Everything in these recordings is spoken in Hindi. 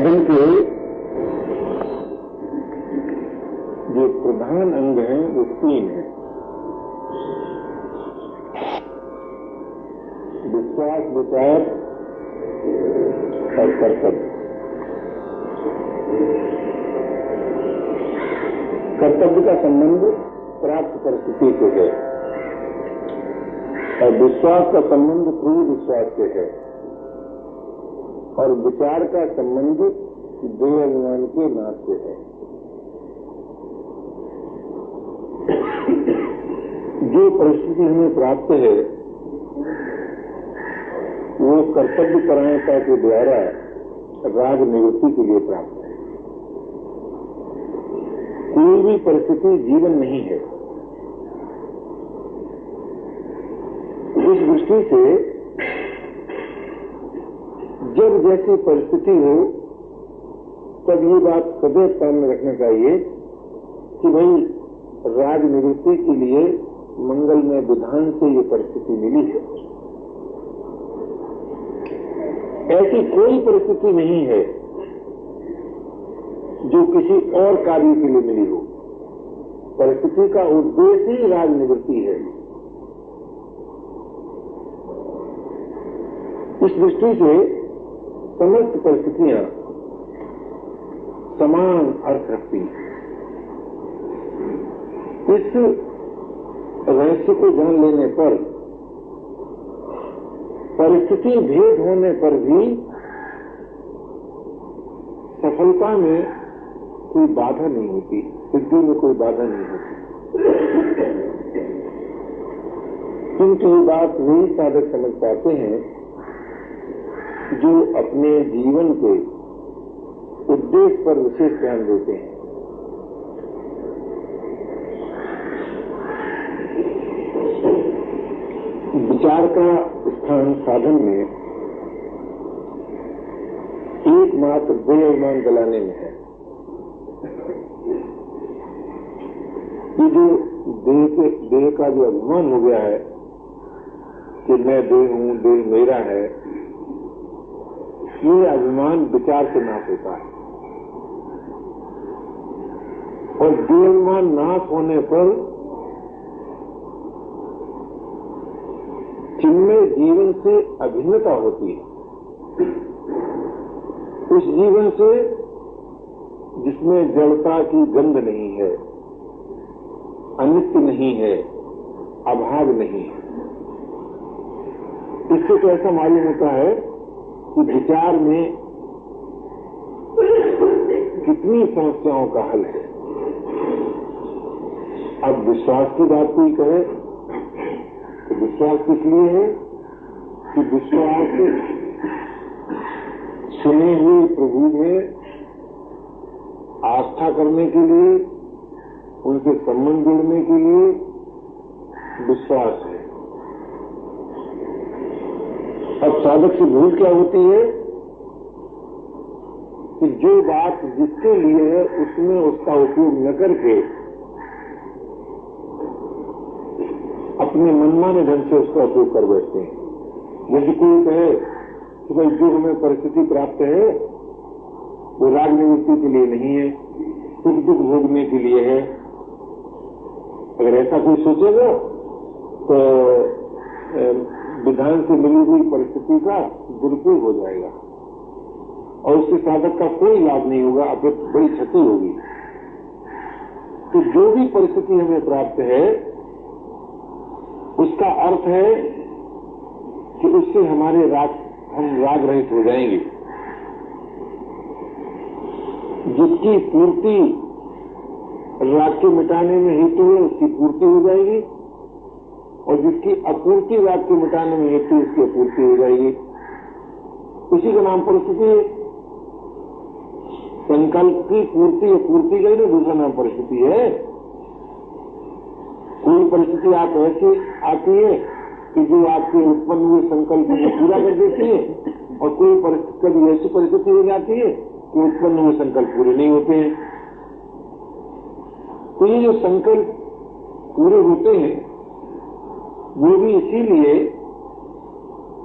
साधन के जो प्रधान अंग हैं वो 3 हैं। विश्वास, विचार और कर्तव्य। कर्तव्य का संबंध प्राप्त परिस्थिति से है और विश्वास का संबंध पूर्ण विश्वास से है और विचार का संबंध देह अभिमान के नाश से है। जो परिस्थिति हमें प्राप्त है वो कर्तव्य परायणता के द्वारा राग निवृत्ति के लिए प्राप्त है। कोई भी परिस्थिति जीवन नहीं है। इस दृष्टि से जब जैसी परिस्थिति हो तब ये बात सदैव सामने रखना चाहिए कि भाई राग निवृत्ति के लिए मंगलमय विधान से ये परिस्थिति मिली है। ऐसी कोई परिस्थिति नहीं है जो किसी और कार्य के लिए मिली हो। परिस्थिति का उद्देश्य ही राग निवृत्ति है। इस दृष्टि से समस्त परिस्थितियां समान अर्थ रखती हैं। इस रहस्य को जान लेने पर परिस्थिति भेद होने पर भी सफलता में कोई बाधा नहीं होती, सिद्धि में कोई बाधा नहीं होती। किंतु ये बात वही साधक समझ पाते हैं जो अपने जीवन के उद्देश्य पर विशेष ध्यान देते हैं। विचार का स्थान साधन में एकमात्र देह अभिमान गलाने में है। ये जो देह का जो अभिमान हो गया है कि मैं देह हूं, देह मेरा है, ये अभिमान विचार से नाश होता है और देह अभिमान नाश होने पर चिन्मय जीवन से अभिन्नता होती है। उस जीवन से जिसमें जड़ता की गंध नहीं है, अनित्य नहीं है, अभाव नहीं है। इससे तो ऐसा मालूम होता है कि विचार में कितनी समस्याओं का हल है। अब विश्वास की बात कोई कहे तो विश्वास किस लिए है कि विश्वास सुने हुए प्रभु में आस्था करने के लिए, उनसे संबंध जोड़ने के लिए विश्वास है। अब साधक से भूल क्या होती है कि जो बात जिसके लिए है उसमें उसका उपयोग न करके अपने मनमाने ढंग से उसका उपयोग कर बैठते हैं। यदि कोई कहे कि भाई जो हमें परिस्थिति प्राप्त है वो राग निवृत्ति के लिए नहीं है, सुख दुख भोगने के लिए है, अगर ऐसा कोई सोचेगा तो विधान से मिली हुई परिस्थिति का दुरुपयोग हो जाएगा और उससे साधक का कोई लाभ नहीं होगा, अब बड़ी क्षति होगी। तो जो भी परिस्थिति हमें प्राप्त है उसका अर्थ है कि उससे हम राग रहित हो जाएंगे। जिसकी पूर्ति राग के मिटाने में हेतु है उसकी पूर्ति हो जाएगी और जिसकी अपूर्ति राग के मिटाने में हेतु उसकी अपूर्ति हो जाएगी। उसी का नाम परिस्थिति है। संकल्प की पूर्ति अपूर्ति का ही ना दूसरा नाम परिस्थिति है। कोई परिस्थिति आप ऐसी आती है कि जो आपके उत्पन्न हुए संकल्प को पूरा कर देती है और कोई कभी ऐसी परिस्थिति हो जाती है कि उत्पन्न हुए संकल्प पूरे नहीं होते हैं। तो ये जो संकल्प पूरे होते हैं वो भी इसीलिए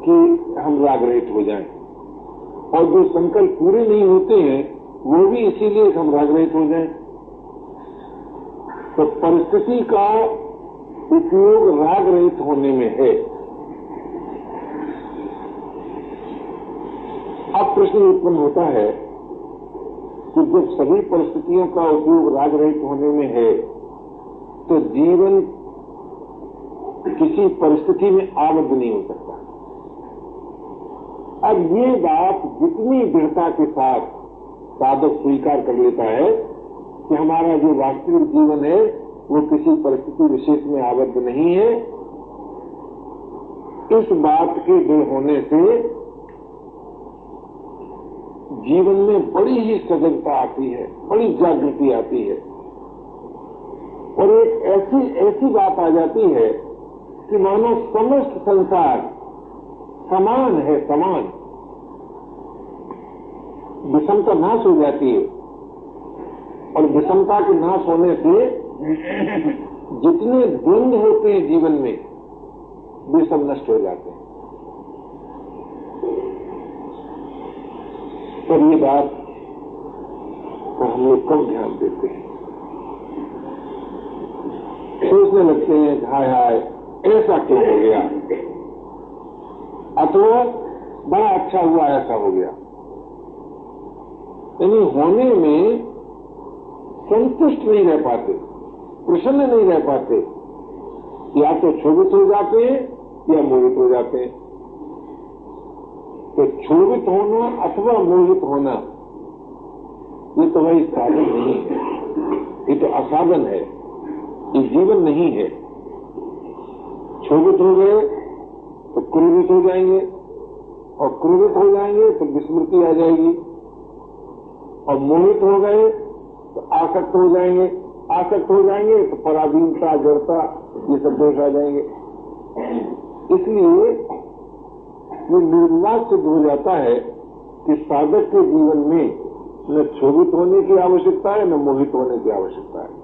कि हम राग रहित हो जाएं। और जो संकल्प पूरे नहीं होते हैं वो भी इसीलिए हम राग रहित हो जाएं। तो परिस्थिति का उपयोग राग रहित होने में है। अब प्रश्न उत्पन्न होता है कि जब सभी परिस्थितियों का उपयोग राग रहित होने में है तो जीवन किसी परिस्थिति में आबद्ध नहीं हो सकता। अब ये बात जितनी दृढ़ता के साथ साधक स्वीकार कर लेता है कि हमारा जो वास्तविक जीवन है वो किसी परिस्थिति विशेष में आबद्ध नहीं है, इस बात के दृढ़ होने से जीवन में बड़ी ही सजगता आती है, बड़ी जागृति आती है और एक ऐसी बात आ जाती है कि मानो समस्त संसार समान है, समान। विषमता नाश हो जाती है और विषमता के नाश होने से जितने द्वंद्व होते हैं जीवन में वे सब नष्ट हो जाते हैं। पर ये बात पर हम लोग कम ध्यान देते हैं, सोचने लगते हैं हाय हाय ऐसा क्यों हो गया, अथवा बड़ा अच्छा हुआ ऐसा हो गया। यानी होने में संतुष्ट नहीं रह पाते, प्रसन्न नहीं रह पाते, या तो क्षोभित हो जाते हैं या मोहित हो जाते हैं। तो क्षोभित होना अथवा मोहित होना ये तो वही साधन नहीं है, ये तो असाधन है, ये जीवन नहीं है। क्षोभित हो गए तो क्रोधित हो जाएंगे और क्रोधित हो जाएंगे तो विस्मृति आ जाएगी और मोहित हो गए तो आसक्त हो जाएंगे, आसक्त हो जाएंगे तो पराधीनता, जड़ता ये सब दोष आ जाएंगे। इसलिए ये निर्वाच सिद्ध हो जाता है कि साधक के जीवन में न क्षोभित होने की आवश्यकता है न मोहित होने की आवश्यकता है।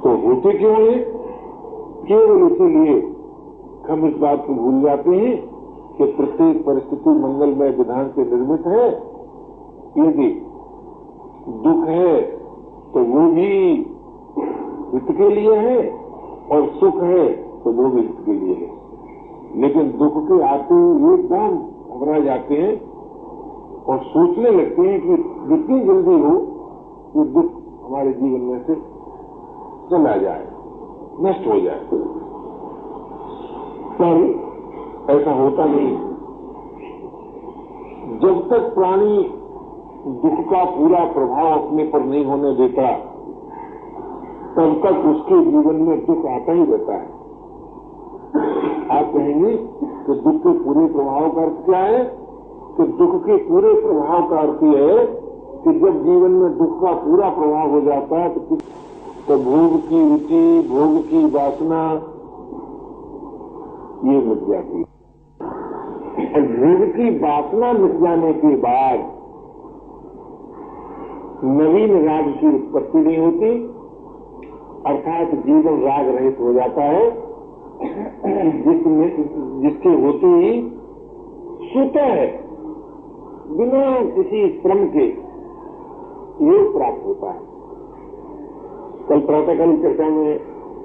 तो होते क्यों है? केवल इसीलिए हम इस बात को भूल जाते हैं कि प्रत्येक परिस्थिति मंगलमय विधान से निर्मित है। यदि दुख है तो वो भी हित के लिए है और सुख है तो वो भी हित के लिए है। लेकिन दुख के आते एकदम घबरा जाते हैं और सोचने लगते हैं कि जितनी जल्दी हो ये दुख हमारे जीवन में से चला जाए, नष्ट हो जाए। पर ऐसा होता नहीं। जब तक प्राणी दुख का पूरा प्रभाव अपने पर नहीं होने देता तब तक उसके जीवन में दुख आता ही रहता है। आप कहेंगे कि दुख के पूरे प्रभाव का अर्थ क्या है? कि दुख के पूरे प्रभाव का अर्थ यह है कि जब जीवन में दुख का पूरा प्रभाव हो जाता है तो भोग की रुचि, भोग की वासना ये मिट जाती है। और भोग की वासना मिट जाने के बाद नवीन राग की उत्पत्ति नहीं होती, अर्थात जीवन राग रहित हो जाता है, जिसके होते ही स्वतः बिना किसी श्रम के योग प्राप्त होता है। कल प्रातःकाल चर्चा में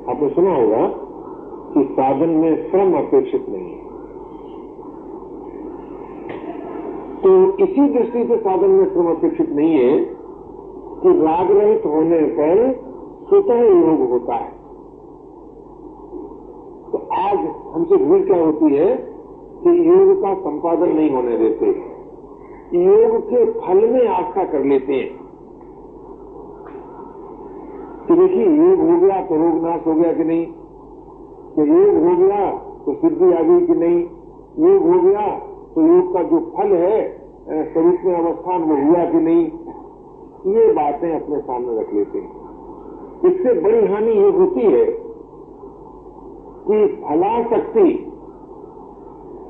आपने सुना होगा कि साधन में श्रम अपेक्षित नहीं है। तो इसी दृष्टि से साधन में श्रम अपेक्षित नहीं है कि राग रहित होने पर स्वतः योग होता है। तो आज हमसे भूल क्या होती है कि योग का संपादन नहीं होने देते, योग के फल में आस्था कर लेते हैं कि देखिए योग हो गया तो रोग नाश हो गया कि नहीं, कि योग हो गया तो सिद्धि आ गई कि नहीं, योग हो गया तो योग का जो फल है स्वरूप में अवस्थान में हुआ कि नहीं, ये बातें अपने सामने रख लेते हैं। इससे बड़ी हानि ये होती है कि फलाशक्ति,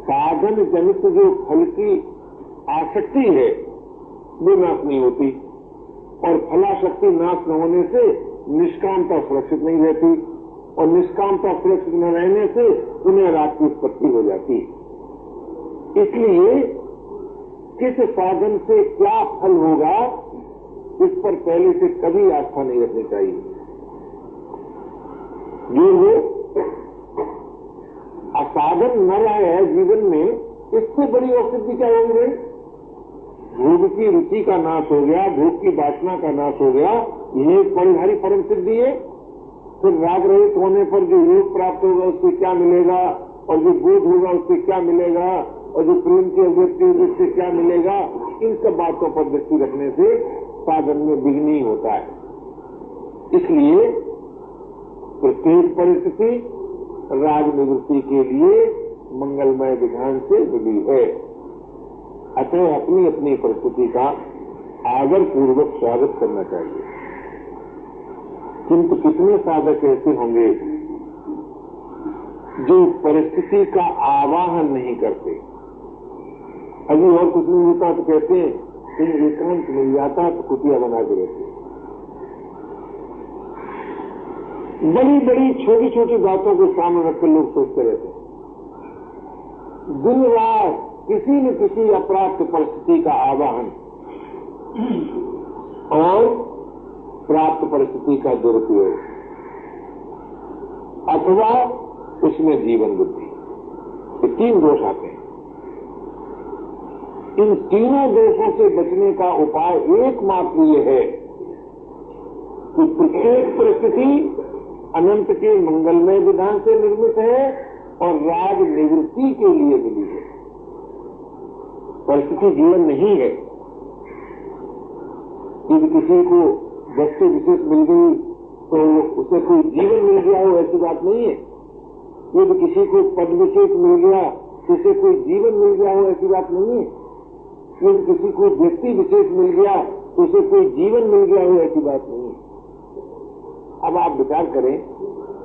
साधन जनित जो फल की आसक्ति है वो नाश नहीं होती और फलाशक्ति नाश न होने से निष्कामता सुरक्षित नहीं रहती और निष्कामता सुरक्षित न रहने से पुनः राग की उत्पत्ति हो जाती है। इसलिए किस साधन से क्या फल होगा इस पर पहले से कभी आस्था नहीं रखनी चाहिए। जो वो असाधन न रहा है जीवन में, इससे बड़ी और सिद्धि क्या होगी भाई? भोग की रुचि का नाश हो गया, भोग की वासना का नाश हो गया, ये एक बड़ी भारी परम सिद्धि है। फिर राग रहित होने पर जो योग प्राप्त होगा उससे क्या मिलेगा, और जो बोध होगा उससे क्या मिलेगा, और जो प्रेम की अभिव्यक्ति होगी उससे क्या मिलेगा, इन सब बातों पर दृष्टि रखने से साधन में विघ्न ही होता है। इसलिए प्रत्येक परिस्थिति राग निवृत्ति के लिए मंगलमय विधान से मिली है। अतः अपनी अपनी परिस्थिति का आदर पूर्वक स्वागत करना चाहिए। किंतु कितने साधक ऐसे होंगे जो परिस्थिति का आवाहन नहीं करते। अभी और कुछ नहीं होता तो कहते हैं कहीं एकांत मिल जाता तो कुटिया बना के रहते। बड़ी बड़ी छोटी छोटी बातों को सामने रखकर लोग सोचते रहते हैं। दिन रात किसी न किसी अप्राप्त परिस्थिति का आवाहन और प्राप्त परिस्थिति का दुरुपयोग अथवा उसमें जीवन बुद्धि, ये तीन दोष आते हैं। इन तीनों दोषों से बचने का उपाय एकमात्र ये है कि प्रत्येक परिस्थिति अनंत के मंगलमय विधान से निर्मित है और राग निवृत्ति के लिए मिली है। परिस्थिति जीवन नहीं है। यदि किसी को वस्तु विशेष मिल गई तो उसे कोई जीवन मिल गया हो, ऐसी बात नहीं है। यदि किसी को पद विशेष मिल गया तो उसे कोई जीवन मिल गया हो, ऐसी बात नहीं है। यदि किसी को व्यक्ति विशेष मिल गया तो उसे कोई जीवन मिल गया हो, ऐसी बात नहीं है। अब आप विचार करें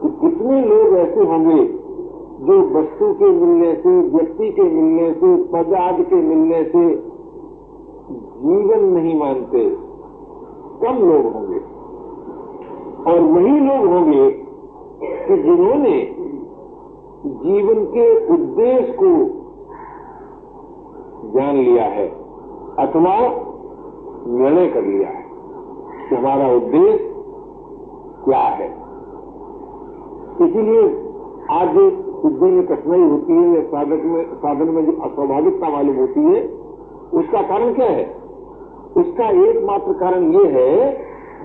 कि कितने लोग ऐसे होंगे जो वस्तु के मिलने से, व्यक्ति के मिलने से, पद आदि के मिलने से जीवन नहीं मानते। कम लोग होंगे। और वही लोग होंगे कि जिन्होंने जीवन के उद्देश्य को जान लिया है अथवा निर्णय कर लिया है कि हमारा उद्देश्य क्या है। इसीलिए आज सिद्धि में कठिनाई होती है या साधन में जो अस्वाभाविकता मालूम होती है, उसका कारण क्या है? उसका एकमात्र कारण ये है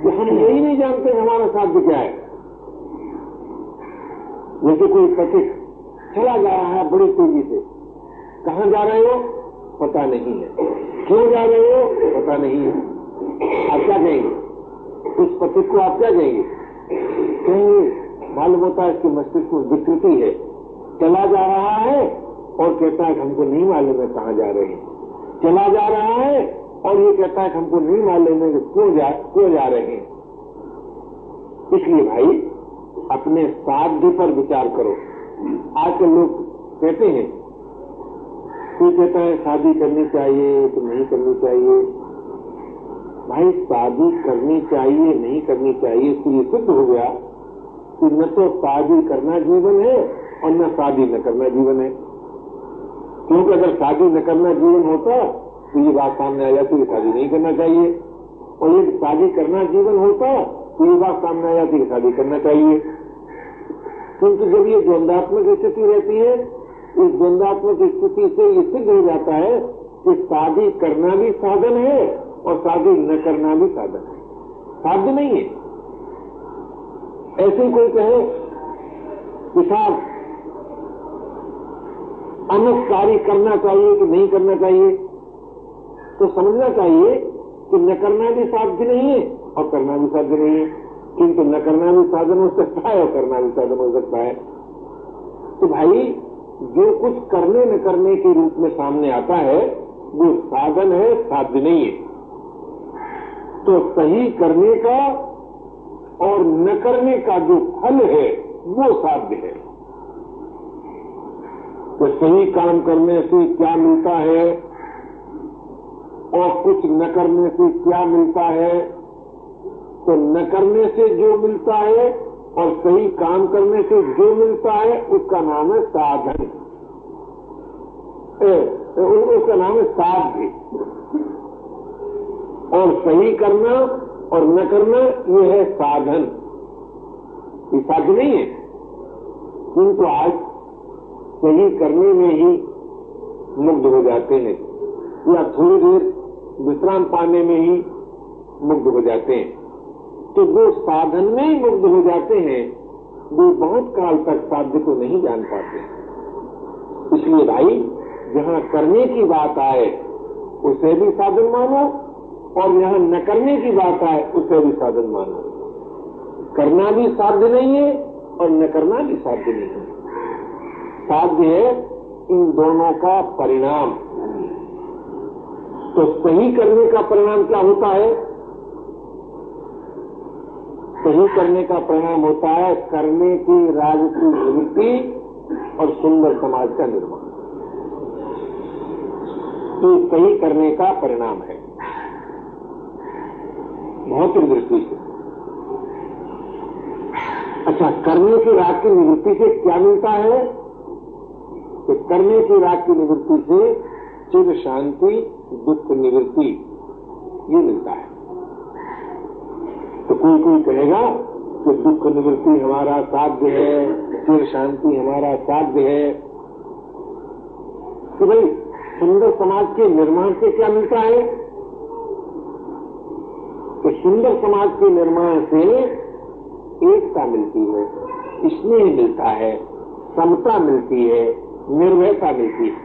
कि हम यही नहीं जानते हमारा साध्य क्या है। जैसे कोई पथिक चला जा रहा है बड़ी तेजी से, कहां जा रहे हो पता नहीं है, क्यों जा रहे हो पता नहीं है। आप क्या कहेंगे? उस पथिक को आप क्या कहेंगे? कहेंगे मालूम होता है इसके मस्तिष्क में विकृति है, चला जा रहा है और कहता है हमको नहीं मालूम है कहां जा रहे हैं। चला जा रहा है और ये कहता है हमको नहीं मालूम है क्यों जा रहे हैं। इसलिए भाई अपने साध्य पर विचार करो। आजकल लोग कहते हैं, कोई कहता है शादी करनी चाहिए तो नहीं करनी चाहिए। भाई शादी करनी चाहिए नहीं करनी चाहिए तो ये सिद्ध हो गया कि न तो शादी करना जीवन है और न शादी न करना जीवन है। क्योंकि अगर शादी न करना जीवन होता तो ये बात सामने आ जाती कि शादी नहीं करना चाहिए, और यदि शादी करना जीवन होता तो ये बात सामने आ जाती कि शादी करना चाहिए। किंतु जब ये द्वंद्वात्मक स्थिति रहती है, इस द्वंद्वात्मक स्थिति से ये सिद्ध हो जाता है कि शादी करना भी साधन है और शादी न करना भी साधन है, साध्य नहीं है। ऐसे कोई कहे कि साहब अमुक कार्य करना चाहिए कि नहीं करना चाहिए, तो समझना चाहिए कि न करना भी साध्य नहीं है और करना भी साध्य नहीं है। किंतु न करना भी साधन हो सकता है और करना भी साधन हो सकता है। तो भाई जो कुछ करने न करने के रूप में सामने आता है वो साधन है, साध्य नहीं है। तो सही करने का और न करने का जो फल है वो साध्य है। तो सही काम करने से क्या मिलता है और कुछ न करने से क्या मिलता है, तो न करने से जो मिलता है और सही काम करने से जो मिलता है उसका नाम है साधन। उसका नाम है साध्य। और सही करना और न करना ये है साधन, ये साध्य नहीं है। किंतु आज सही करने में ही मुग्ध हो जाते हैं, या थोड़ी देर विश्राम पाने में ही मुग्ध हो जाते हैं। तो वो साधन में ही मुग्ध हो जाते हैं, वो बहुत काल तक साध्य को नहीं जान पाते। इसलिए भाई, जहां करने की बात आए उसे भी साधन मानो, और जहां न करने की बात आए उसे भी साधन मानो। करना भी साध्य नहीं है और न करना भी साध्य नहीं है। साध्य है इन दोनों का परिणाम। तो सही करने का परिणाम क्या होता है? सही करने का परिणाम होता है करने की राग की निवृत्ति और सुंदर समाज का निर्माण। तो सही करने का परिणाम है भौतिक दृष्टि से। अच्छा, करने की राग की निवृत्ति से क्या मिलता है? तो करने की राग की निवृत्ति से चिर शांति, दुख निवृत्ति, ये मिलता है। तो कोई कहेगा कि दुख निवृत्ति हमारा साध्य है, चिर शांति हमारा साध्य है। तो भाई, सुंदर समाज के निर्माण से क्या मिलता है? तो सुंदर समाज के निर्माण से एकता मिलती है, स्नेह मिलता है, समता मिलती है, निर्भयता मिलती है।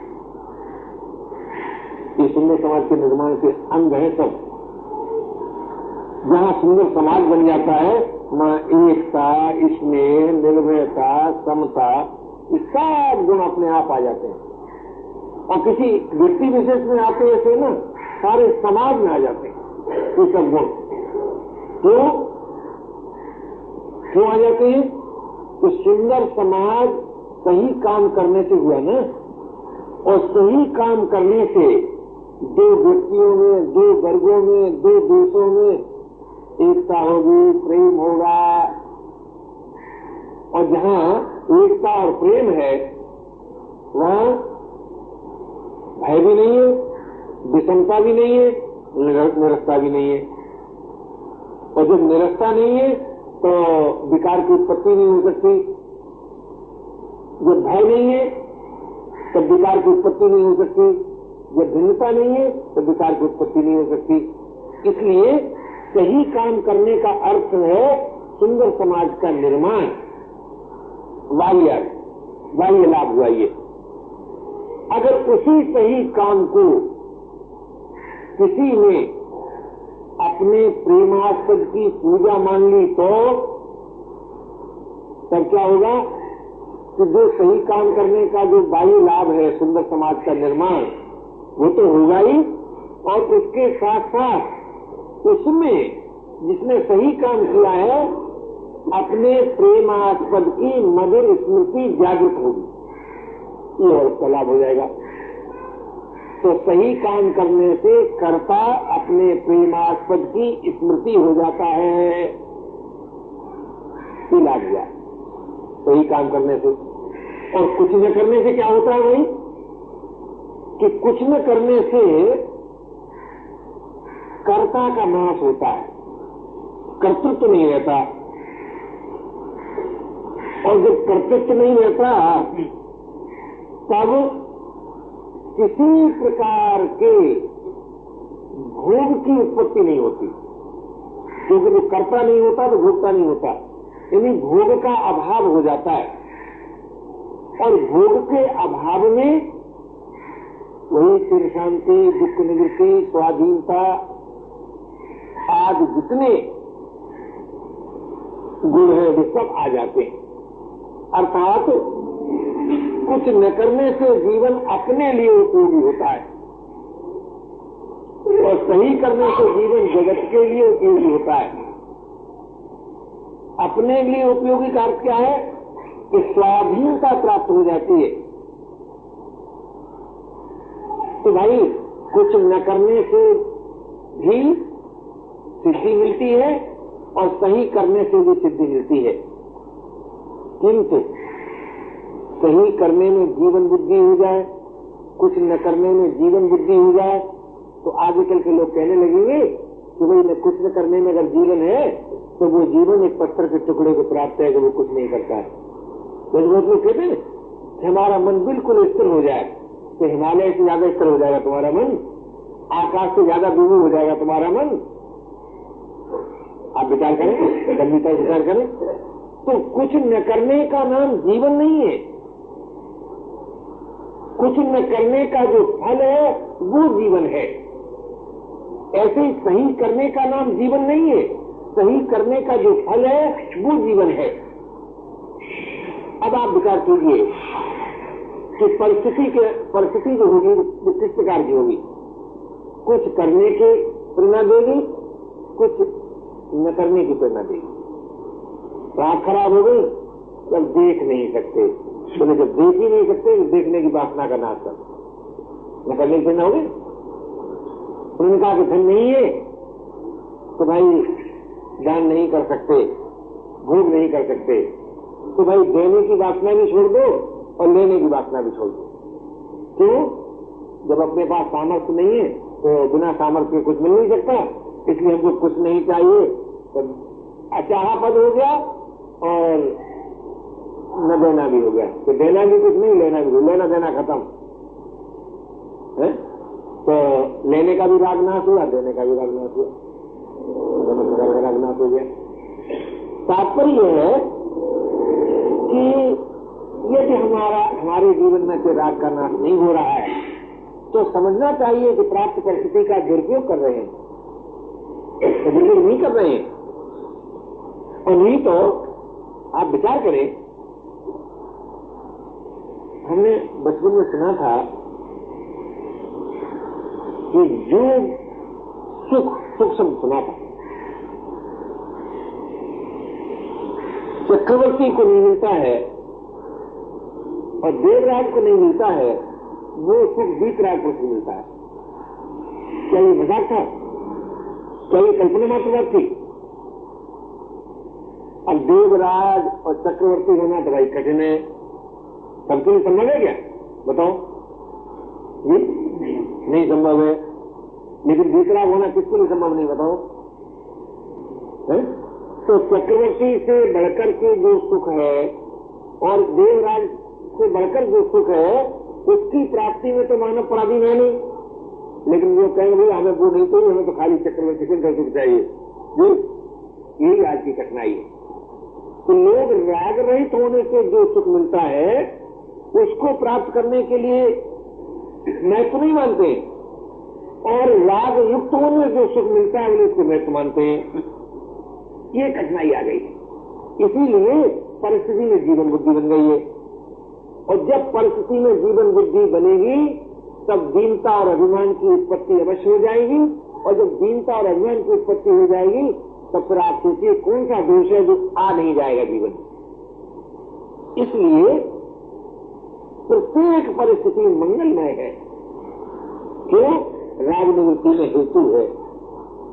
ये सुंदर समाज के निर्माण के अंग है सब। जहां सुंदर समाज बन जाता है, वहां एकता, स्नेह, निर्भयता, समता, ये सब गुण अपने आप आ जाते हैं। और किसी व्यक्ति विशेष में आते ऐसे ना, सारे समाज में आ जाते हैं ये सब गुण। क्यों आ जाते हैं? तो सुंदर समाज सही काम करने से हुआ ना, और सही काम करने से दो व्यक्तियों में, दो वर्गों में, दो देशों में एकता होगी, प्रेम होगा। और जहां एकता और प्रेम है, वहां भय भी नहीं है, विषमता भी नहीं है, निरस्ता भी नहीं है। और जब निरस्ता नहीं है तो विकार की उत्पत्ति नहीं हो सकती। जब भय नहीं है तब विकार की उत्पत्ति नहीं हो सकती। जब भिन्नता नहीं है तो विकार की उत्पत्ति नहीं हो सकती। इसलिए सही काम करने का अर्थ है सुंदर समाज का निर्माण। बाह्य लाभ हुआ ये। अगर उसी सही काम को किसी ने अपने प्रेमास्पद की पूजा मान ली तो तब क्या होगा कि जो सही काम करने का जो बाह्य लाभ है सुंदर समाज का निर्माण, वो तो होगा ही, और उसके साथ साथ उसमें जिसने सही काम किया है अपने प्रेमास्पद की मधुर स्मृति जागृत होगी, ये और उसका लाभ हो जाएगा। तो सही काम करने से कर्ता अपने प्रेमास्पद की स्मृति हो जाता है, ये लाभ हुआ सही काम करने से। और कुछ न करने से क्या होता है भाई, कि कुछ न करने से कर्ता का नाश होता है, कर्तृत्व नहीं रहता। और जब कर्तृत्व नहीं रहता तब किसी प्रकार के भोग की उत्पत्ति नहीं होती, क्योंकि जो कर्ता नहीं होता तो भोगता नहीं होता, यानी भोग का अभाव हो जाता है। और भोग के अभाव में वही चिर शांति, दुख निवृत्ति, स्वाधीनता आदि जितने गुण हैं वे सब आ जाते हैं। अर्थात कुछ न करने से जीवन अपने लिए उपयोगी होता है, और सही करने से जीवन जगत के लिए उपयोगी होता है। अपने लिए उपयोगी का अर्थ क्या है कि स्वाधीनता प्राप्त हो जाती है। तो भाई, कुछ न करने से भी सिद्धि मिलती है और सही करने से भी सिद्धि मिलती है, किंतु सही करने में जीवन बुद्धि हो जाए कुछ न करने में जीवन बुद्धि हो जाए तो आगे चल के लोग कहने लगेंगे कि भाई न कुछ न करने में अगर जीवन है तो वो जीवन एक पत्थर के टुकड़े को प्राप्त है कि वो कुछ नहीं करता है। तो बहुत लोग कहते हैं हमारा मन बिल्कुल स्थिर हो जाए तो हिमालय से ज्यादा स्थिर हो जाएगा तुम्हारा मन, आकाश से ज्यादा दूर हो जाएगा तुम्हारा मन। आप विचार करें, गंभीरता से विचार करें तो कुछ न करने का नाम जीवन नहीं है। कुछ न करने का जो फल है वो जीवन है। ऐसे ही सही करने का नाम जीवन नहीं है, सही करने का जो फल है वो जीवन है। अब आप विचार कीजिए कि परिस्थिति जो होगी वो किस प्रकार की होगी। कुछ करने की प्रेरणा देगी, कुछ न करने की प्रेरणा देगी। आंख खराब हो गई जब देख नहीं सकते, बोले जब देख ही नहीं सकते तो देखने की वासना का नाश कर, न करने की प्रेरणा होगी। उन्होंने कहा कि धन नहीं है तो भाई दान नहीं कर सकते, भोग नहीं कर सकते, तो भाई देने की वासना भी छोड़ दो और लेने की वासना भी छोड़ दो। क्यों? जब अपने पास सामर्थ्य नहीं है तो बिना सामर्थ्य के कुछ मिल नहीं सकता, इसलिए हमको कुछ नहीं चाहिए तो अचाहा पद हो गया और न देना भी हो गया। तो देना भी कुछ नहीं, लेना भी, लेना देना खत्म है। तो लेने का भी राग नाश हुआ, देने का भी राग नाश हुआ, दोनों प्रकार का राग नाश हो गया। तात्पर्य है कि यदि हमारे जीवन में कोई राग का नाश नहीं हो रहा है तो समझना चाहिए कि प्राप्त परिस्थिति का दुरुपयोग कर रहे हैं, तो बिल्कुल नहीं कर रहे हैं। और नहीं तो आप विचार करें, हमने बचपन में सुना था कि जो सुख शब्द सुना था, चक्रवर्ती को नहीं मिलता है और देवराज को नहीं मिलता है, वो सुख वीतराज को मिलता है। क्या ये मजाक था? क्या ये कल्पना मात्र बात थी? अब देवराज और चक्रवर्ती होना तो भाई कठिन है, सबके लिए संभव है क्या? बताओ, ये नहीं संभव है। लेकिन वीतराज होना किसके लिए संभव नहीं, बताओ है? तो चक्रवर्ती से बढ़कर के जो सुख है और देवराज से बढ़कर जो सुख है उसकी प्राप्ति में तो मानव पराधीन है नहीं। लेकिन वो कहेंगे हमें वो नहीं चाहिए, हमें तो खाली चक्रवर्ती का सुख चाहिए। यही आज की कठिनाई है। तो लोग राग रहित होने से जो सुख मिलता है उसको प्राप्त करने के लिए महत्व नहीं मानते, और राग युक्त होने से जो सुख मिलता है उसको महत्व मानते हैं। ये कठिनाई आ गई। इसीलिए परिस्थिति में जीवन बुद्धि बन गई है, और जब परिस्थिति में जीवन बुद्धि बनेगी तब दीनता और अभिमान की उत्पत्ति अवश्य हो जाएगी, और जब दीनता और अभिमान की उत्पत्ति हो जाएगी तब फिर आप सोचिए कौन सा दोष है जो आ नहीं जाएगा जीवन। इसलिए प्रत्येक परिस्थिति मंगलमय है। क्यों? राग निवृत्ति में हेतु है,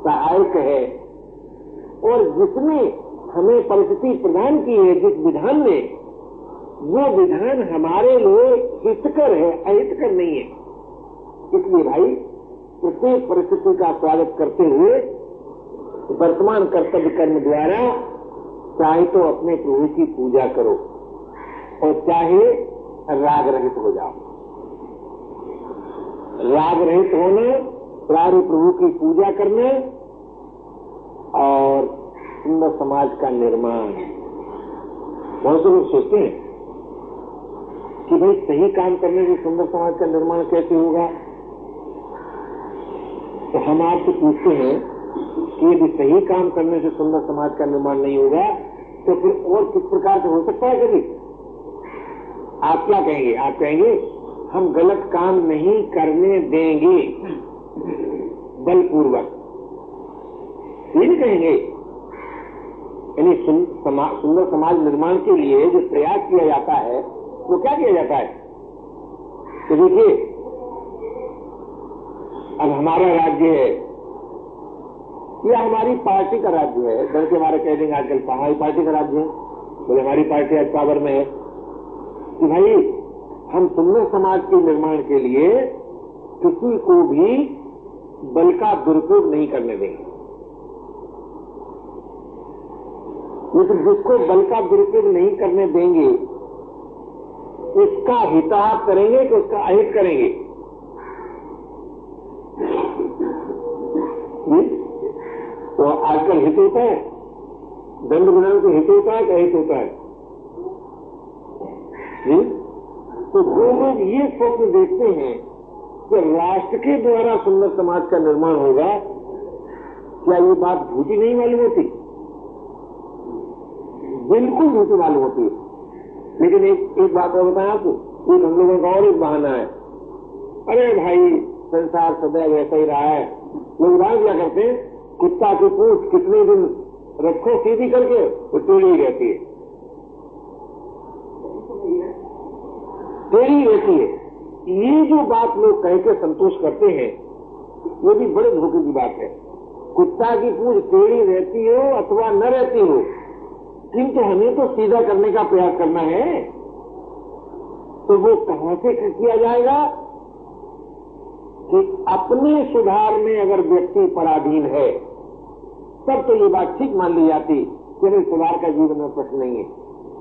सहायक है, और जिसने हमें परिस्थिति प्रदान की है, जिस विधान ने, वो विधान हमारे लिए हितकर है, अहितकर नहीं है। इसलिए भाई प्रत्येक परिस्थिति का स्वागत करते हुए वर्तमान कर्तव्य कर्म द्वारा चाहे तो अपने प्रभु की पूजा करो और चाहे राग रहित हो जाओ। राग रहित होना, प्यारे प्रभु की पूजा करना और सुंदर समाज का निर्माण। बहुत से लोग सोचते हैं कि भाई सही काम करने से सुंदर समाज का निर्माण कैसे होगा। तो हम आपसे पूछते हैं कि यदि सही काम करने से सुंदर समाज का निर्माण नहीं होगा तो फिर और किस प्रकार से हो सकता है कभी? आप क्या कहेंगे? आप कहेंगे हम गलत काम नहीं करने देंगे बलपूर्वक, ये नहीं कहेंगे। यानी सुंदर समाज निर्माण के लिए जो प्रयास किया जाता है वो क्या किया जाता है? तो देखिए, अब हमारा राज्य है या हमारी पार्टी का राज्य है, डर के हमारे कह देंगे आजकल हमारी पार्टी का राज्य है, बोले हमारी पार्टी आज पावर में है, कि भाई हम सुंदर समाज के निर्माण के लिए किसी को भी बल का दुरुपयोग नहीं करने देंगे। लेकिन जिसको बल का दुरुपयोग नहीं करने देंगे उसका हिताहत करेंगे कि उसका अहित करेंगे? तो आजकल हित होता है, दंड विधान से हित होता है कि अहित होता है? तो जो लोग ये स्वप्न देखते हैं कि राष्ट्र के द्वारा सुंदर समाज का निर्माण होगा, क्या ये बात झूठी नहीं मालूम होती? बिल्कुल झूठी मालूम होती है। लेकिन एक बात और बताएं आपको, एक हम लोगों का और एक बहाना है, अरे भाई संसार सदैव ऐसा ही रहा है। लोग बात क्या करते हैं, कुत्ता की पूंछ कितने दिन रखो सीधी करके वो टेढ़ी रहती है, टेढ़ी रहती है। ये जो बात लोग कह के संतोष करते हैं ये भी बड़े धोखे की बात है। कुत्ता की पूंछ टेढ़ी रहती हो अथवा न रहती हो, किंतु हमें तो सीधा करने का प्रयास करना है। तो वो कहां से किया जाएगा कि अपने सुधार में अगर व्यक्ति पराधीन है तब तो ये बात ठीक मान ली जाती कि नहीं, सुधार का जीवन में प्रश्न नहीं है।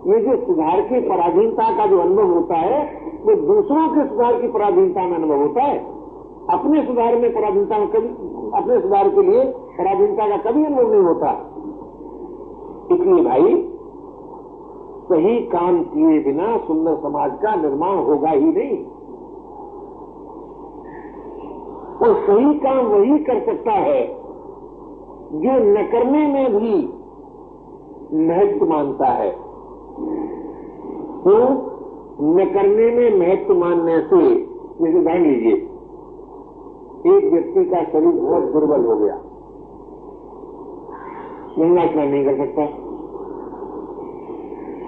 ये जो सुधार की पराधीनता का जो अनुभव होता है वो दूसरों के सुधार की पराधीनता में अनुभव होता है। अपने सुधार में पराधीनता में कभी, अपने सुधार के लिए पराधीनता का कभी अनुभव नहीं होता। इसलिए भाई सही काम किए बिना सुंदर समाज का निर्माण होगा ही नहीं। और सही काम वही कर सकता है जो न करने में भी महत्व मानता है। तो न करने में महत्व मानने से, जैसे ध्यान लीजिए, एक व्यक्ति का शरीर बहुत दुर्बल हो गया, गंगा स्नान नहीं कर सकता,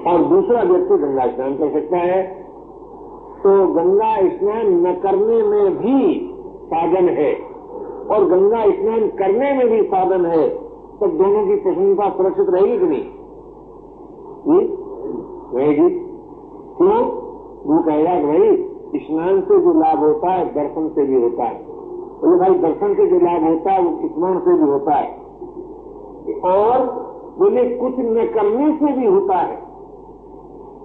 और दूसरा व्यक्ति गंगा स्नान कर सकता है। तो गंगा स्नान न करने में भी साधन है और गंगा स्नान करने में भी साधन है, तब दोनों की प्रसन्नता सुरक्षित रहेगी कि नहीं? रहेगी। क्यों? वो कहेगा कि भाई स्नान से जो लाभ होता है दर्शन से भी होता है। बोले भाई दर्शन से जो लाभ होता है वो स्मरण से भी होता है, और बोले कुछ न करने से भी होता है।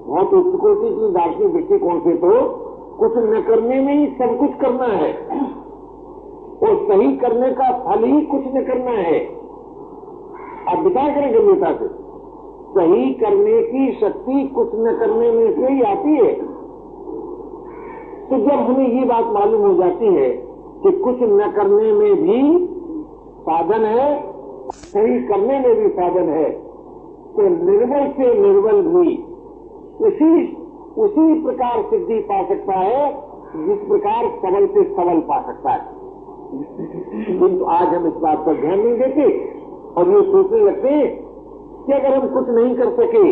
बहुत उत्कोटि की दार्शनिक दृष्टिकोण से तो कुछ न करने में ही सब कुछ करना है, और सही करने का फल ही कुछ न करना है। आप विचार करें गंभीरता से, सही करने की शक्ति कुछ न करने में से ही आती है। तो जब हमें ये बात मालूम हो जाती है कि कुछ न करने में भी साधन है, सही करने में भी साधन है, तो निर्बल से निर्बल भी उसी प्रकार सिद्धि पा सकता है जिस प्रकार सबल से सबल पा सकता है। किंतु आज हम इस बात पर ध्यान नहीं देते और ये सोचने लगते हैं कि अगर हम कुछ नहीं कर सके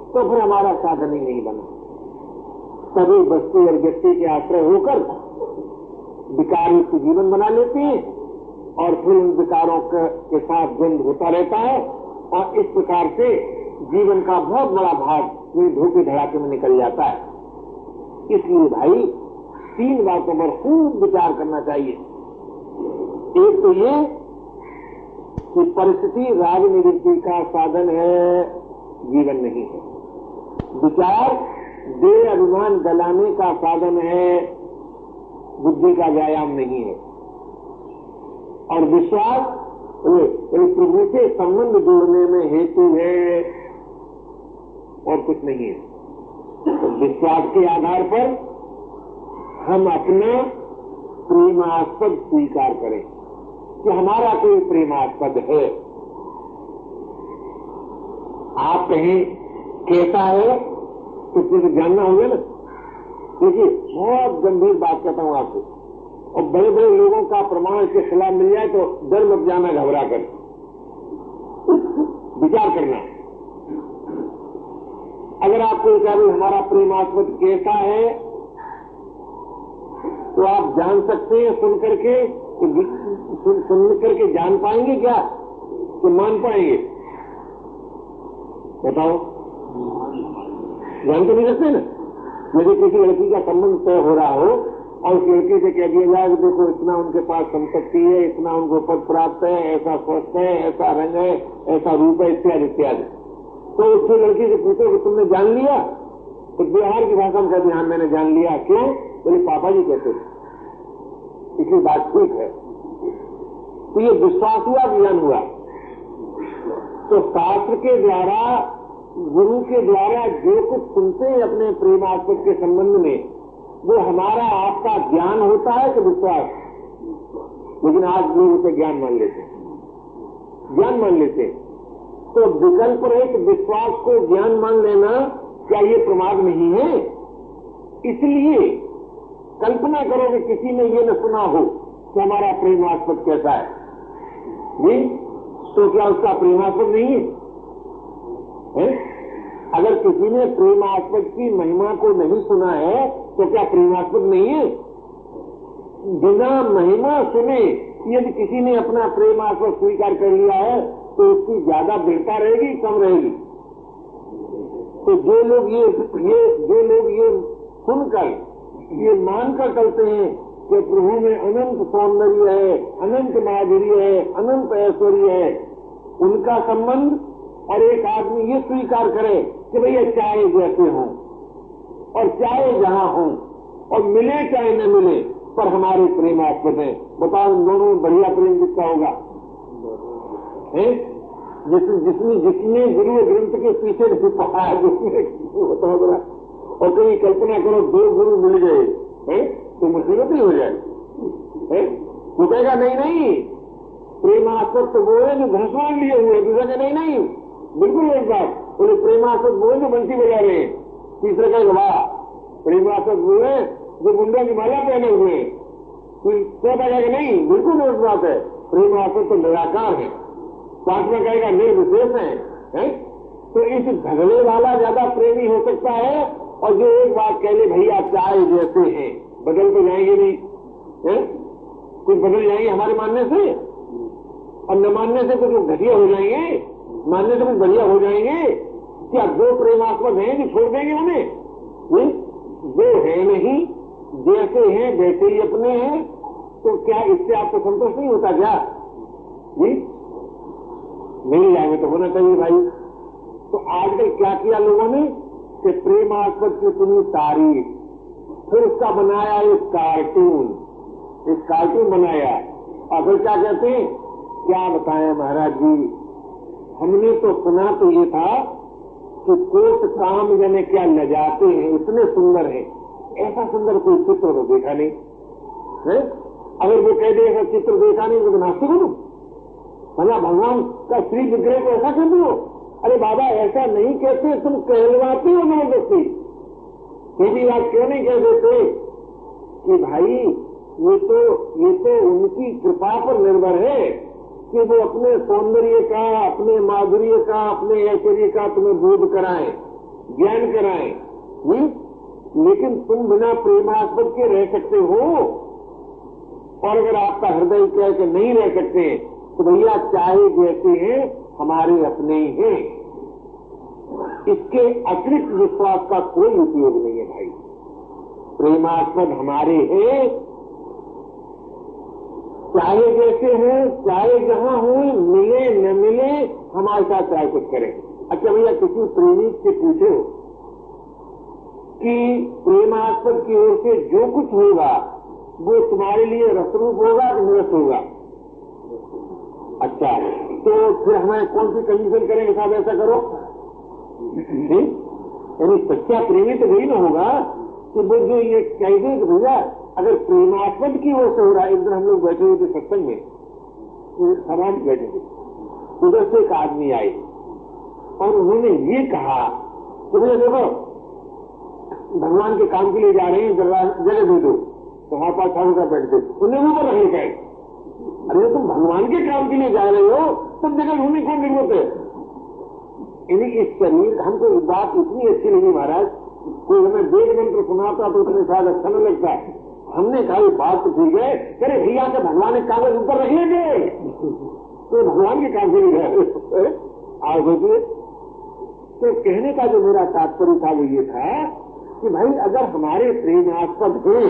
तो फिर हमारा साधन ही नहीं बना। सभी वस्तु और व्यक्ति के आश्रय होकर विकार युक्त जीवन बना लेते हैं और फिर उन विकारों के साथ द्वंद होता रहता है, और इस प्रकार से जीवन का बहुत बड़ा भाग धोखे धड़ाके में निकल जाता है। इसलिए भाई 3 बातों पर खूब विचार करना चाहिए। एक तो ये कि परिस्थिति राजनीति का साधन है, जीवन नहीं है। विचार देह अभिमान गलाने का साधन है, बुद्धि का व्यायाम नहीं है। और विश्वास प्रभु से संबंध जोड़ने में हेतु है और कुछ नहीं है। तो विश्वास के आधार पर हम अपना प्रेमास्पद स्वीकार करें कि हमारा कोई प्रेमास्पद है। आप कहें कैसा है तो फिर जानना होगा ना। देखिए बहुत गंभीर बात कहता हूं आपको, और बड़े बड़े लोगों का प्रमाण इसके खिलाफ मिल जाए तो डर मत जाना, घबरा कर विचार करना। अगर आपको क्या हमारा प्रेमास्पद कैसा है तो आप जान सकते हैं सुन करके जान पाएंगे क्या तो मान पाएंगे? बताओ, जान तो नहीं सकते ना। यदि किसी लड़की का संबंध तय हो रहा हो और उस लड़की से कह दिया जाए कि देखो इतना उनके पास संपत्ति है, इतना उनको पद प्राप्त है, ऐसा स्वस्थ है, ऐसा रंग है, ऐसा रूप है, इत्यादि इत्यादि, तो उसकी लड़की से पूछो कि तुमने जान लिया? तो बिहार की भाषा में कहते हैं मैंने जान लिया। क्यों? बोले पापा जी कहते थे, इसलिए बात ठीक है। तो ये विश्वास हुआ, ज्ञान हुआ। तो शास्त्र के द्वारा, गुरु के द्वारा जो कुछ सुनते हैं अपने प्रेमास्पद के संबंध में, वो हमारा आपका ज्ञान होता है कि विश्वास? लेकिन आज लोग उसे ज्ञान मान लेते हैं, ज्ञान मान लेते हैं। तो विकल्प रहित विश्वास को ज्ञान मान लेना क्या ये प्रमाद नहीं है? इसलिए कल्पना करो कि किसी ने ये न सुना हो कि हमारा प्रेमास्पद कैसा है, जी, तो क्या उसका प्रेमास्पद नहीं है? अगर किसी ने प्रेमास्पद की महिमा को नहीं सुना है तो क्या प्रेमास्पद नहीं है? बिना महिमा सुने यदि किसी ने अपना प्रेमास्पद स्वीकार कर लिया है तो उसकी ज्यादा दृढ़ता रहेगी, कम रहेगी? तो जो लोग ये सुनकर ये मानकर चलते हैं कि प्रभु में अनंत सौंदर्य है, अनंत माधुर्य है, अनंत ऐश्वर्य है, उनका संबंध, और एक आदमी ये स्वीकार करे कि भैया चाहे जैसे हों और चाहे जहां हों और मिले चाहे न मिले पर हमारे प्रेमास्पद हैं, बताओ इन दोनों में बढ़िया प्रेम किसका होगा? जिसने गुरु ग्रंथ के पीछे नहीं पढ़ा, बताओ जरा। और कहीं कल्पना करो दो गुरु मिल गए तो मुसीबत ही हो जाए। वो कहेगा नहीं प्रेमास्पद तो वो है जो घसमान लिए हुए, दूसरा का नहीं बिल्कुल एक बात। बोले प्रेमास्पद वो है जो बंसी बजा रहे हैं, तीसरा कहेगा वाह प्रेमास्पद वो है जो मुंडा की माला पहने हुए हैं, चौथा कहेगा नहीं बिल्कुल एक बात है, प्रेमास्पद तो निराकार है, पांचवा कहेगा निर्विशेष है। तो इस झगड़े वाला ज्यादा प्रेमी हो सकता है, और जो एक बात कह ले भैया चाहे जैसे हैं, बदल तो जाएंगे नहीं, कुछ बदल जाएंगे हमारे मानने से, और न मानने से कुछ घटिया हो जाएंगे, मानने से कुछ बढ़िया हो जाएंगे। क्या दो प्रेमास्पद हैं जो छोड़ देंगे उन्हें? वो है नहीं, जैसे हैं वैसे ही अपने हैं, तो क्या इससे आपको संतोष नहीं होता क्या? जी मिल जाएंगे तो होना चाहिए भाई। तो आजकल क्या किया लोगों ने कि प्रेमास्पद की सुनी तारीफ, फिर उसका बनाया एक कार्टून बनाया, और फिर क्या कहते हैं, क्या बताएं महाराज जी, हमने तो सुना तो ये था कि कोट काम जाने क्या लजाते हैं, इतने सुंदर हैं, ऐसा सुंदर कोई चित्र तो देखा नहीं है। अगर वो कह दे ऐसा चित्र देखा नहीं तो नास्तिक हो, भला भगवान का श्री विग्रह को ऐसा कहते हो? अरे बाबा ऐसा नहीं कहते, तुम कहलवाते हो जबरदस्ती। सीधी बात क्यों नहीं कह देते कि भाई ये तो उनकी कृपा पर निर्भर है कि वो अपने सौंदर्य का, अपने माधुर्य का, अपने ऐश्वर्य का तुम्हें बोध कराएं, ज्ञान कराएं। लेकिन तुम बिना प्रेमास्पद के रह सकते हो, और अगर आपका हृदय कहे कि नहीं रह सकते तो भैया चाहे जैसे हैं हमारे अपने ही हैं, इसके अतिरिक्त विश्वास का कोई उपयोग नहीं है भाई। प्रेमास्पद हमारे हैं, चाहे जैसे हो, चाहे जहां हो, मिले न मिले, हमारे साथ चाहे कुछ करें। अच्छा भैया किसी प्रेमी से पूछो कि प्रेमास्पद की ओर से जो कुछ होगा वो तुम्हारे लिए रसरूप होगा कि निरस होगा? अच्छा तो फिर हमें कौन सी कंडीशन करेंगे साहब ऐसा करो? यानी सच्चा प्रेमी तो वही ना होगा कि वो जो ये कह दे कि भैया अगर प्रेमास्पद की ओर से हो रहा है। एक दिन हम लोग बैठे हुए थे सत्संग में, समाज बैठे थे, उधर से एक आदमी आए और उन्होंने ये कहा कि भैया देखो भगवान के काम के लिए जा रहे हैं, जगह दे दो। तो वहां पास ठाकुर बैठ गए, उन्हें ऊपर रखने का। अरे तुम भगवान के काम के लिए जा रहे हो, तुम जगह ढूंढने कौन जरूरत है? यानी इस शरीर, हमको बात इतनी अच्छी लगी महाराज, कोई हमें वेद मंत्र सुनाता तो उतने शायद अच्छा न लगता। हमने कहा ये बात तो ठीक है, अरे भैया के भगवान के कागज ऊपर रख लेंगे तो भगवान के काम के लिए आज होते। तो कहने का जो मेरा तात्पर्य था वो ये था कि भाई अगर हमारे प्रेमास्पद है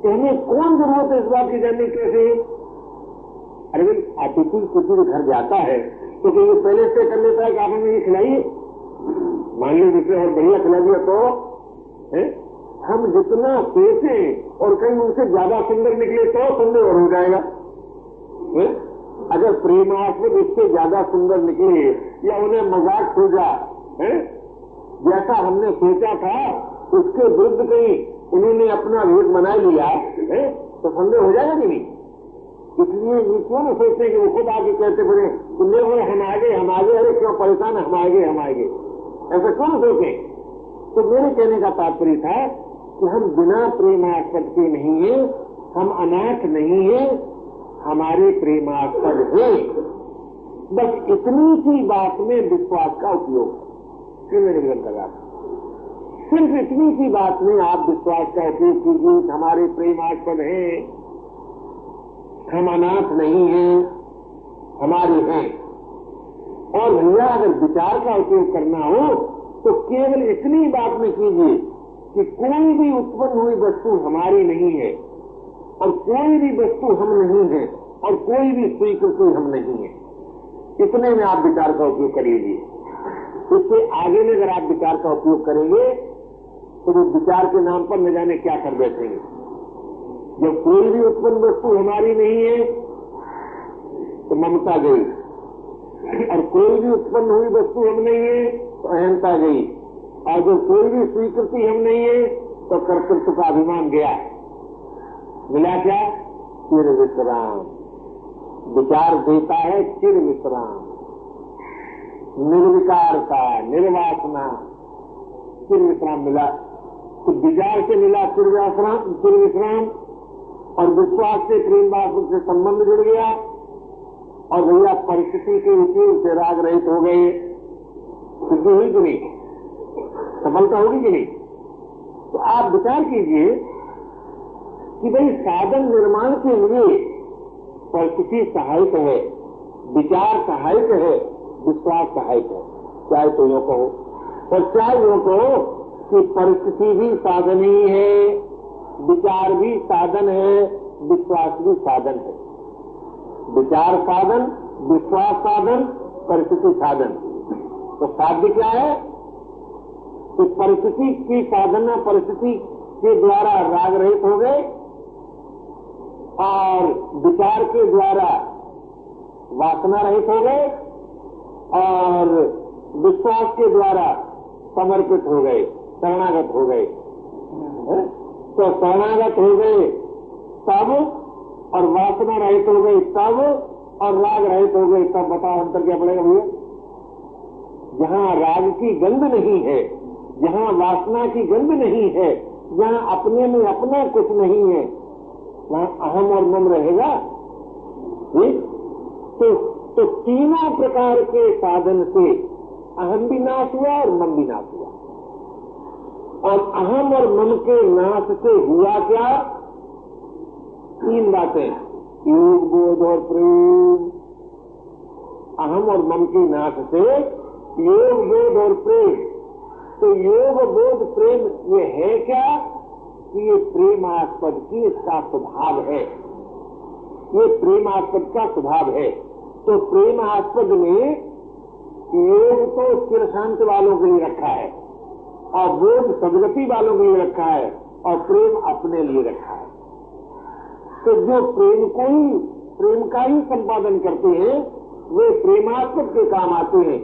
तो हमें कौन जरूरत है इस बात की जानने कैसे? अरे भाई अतिथि किसी के घर जाता है तो ये पहले से कर लेता है कि आप हमें ये खिलाइए, मान लो दूसरे और बढ़िया खिला दिया तो है? हम जितना सोचें और कहीं उनसे ज्यादा सुंदर निकले तो संदेह और हो जाएगा है? अगर प्रेमास्पद इससे ज्यादा सुंदर निकले या उन्हें मजाक सूझा है जैसा हमने सोचा था उसके विरुद्ध कहीं उन्होंने अपना भेद बना लिया है तो संदेह हो जाएगा कि नहीं? इसलिए ये क्यों न सोचते कि वो खुद आके कहते बोले तुमने बोले हम आगे, अरे क्यों परेशान है, हम आगे, ऐसा क्यों न सोचे? तो मेरे कहने का तात्पर्य था कि हम बिना प्रेमास्पद के नहीं है, हम अनाथ नहीं है, हमारे प्रेमास्पद है। बस इतनी सी बात में विश्वास का उपयोग ये मेरे निवेदन कर रहा था। सिर्फ इतनी सी बात में आप विश्वास का उपयोग कीजिए, हमारे प्रेमास्पद हैं, हम अनाथ नहीं हैं, हमारे हैं। और भैया अगर विचार का उपयोग करना हो तो केवल इतनी बात में कीजिए कि कोई भी उत्पन्न हुई वस्तु हमारी नहीं है और कोई भी वस्तु हम नहीं है और कोई भी स्वीकृति हम नहीं है। इतने में आप विचार का उपयोग कर लीजिए। इससे आगे में अगर आप विचार का उपयोग करेंगे तो वो विचार के नाम पर न जाने क्या कर बैठेंगे। जब कोई भी उत्पन्न वस्तु हमारी नहीं है तो ममता गई, और कोई भी उत्पन्न हुई वस्तु हम नहीं है तो अहंता गई, और जब कोई भी स्वीकृति हम नहीं है तो कर्तृत्व का अभिमान गया। मिला क्या? चिर विश्राम। विचार देता है चिर विश्राम, निर्विकारता, निर्वासना, चिर विश्राम मिला। तो विचार से मिला चिर विश्राम, और विश्वास से प्रेम वासना से संबंध जुड़ गया, और भैया परिस्थिति के उपयोग से राग रहित हो गए। सिद्धि हुई कि नहीं? सफलता होगी कि नहीं? तो आप विचार कीजिए कि भाई साधन निर्माण के लिए परिस्थिति सहायक है, विचार सहायक है, विश्वास सहायक है। चाहे तो यूं कहो और चाहे यूं कहो कि परिस्थिति भी साधन ही है, विचार भी साधन है, विश्वास भी साधन है। विचार साधन, विश्वास साधन, परिस्थिति साधन। तो साध्य क्या है? कि परिस्थिति की साधना परिस्थिति के द्वारा राग रहित हो गए, और विचार के द्वारा वासना रहित हो गए, और विश्वास के द्वारा समर्पित हो गए, शरणागत हो गए। तो शरणागत हो गए तब, और वासना रहित हो गई तब, और राग रहित हो गई तब। बताओ अंतर क्या पड़ेगा भैया? जहां राग की गंध नहीं है, जहां वासना की गंध नहीं है, जहां अपने में अपना कुछ नहीं है, वहां अहम और मम रहेगा। तो तीनों प्रकार के साधन से अहम भी नाश हुआ और मम भी नाश हुआ। और अहम और मम के नाश से हुआ क्या? तीन बातें, योग, बोध और प्रेम। अहम और मम के नाश से योग, बोध और प्रेम। तो योग, बोध, प्रेम ये है क्या? कि ये प्रेमास्पद की इसका स्वभाव है, ये प्रेमास्पद का स्वभाव है। तो प्रेमास्पद में योग तो स्थिर शांत वालों के लिए रखा है, और बोध सदगति वालों के लिए रखा है, और प्रेम अपने लिए रखा है। तो जो प्रेम का ही संपादन करते हैं वे प्रेमास्पद के काम आते हैं,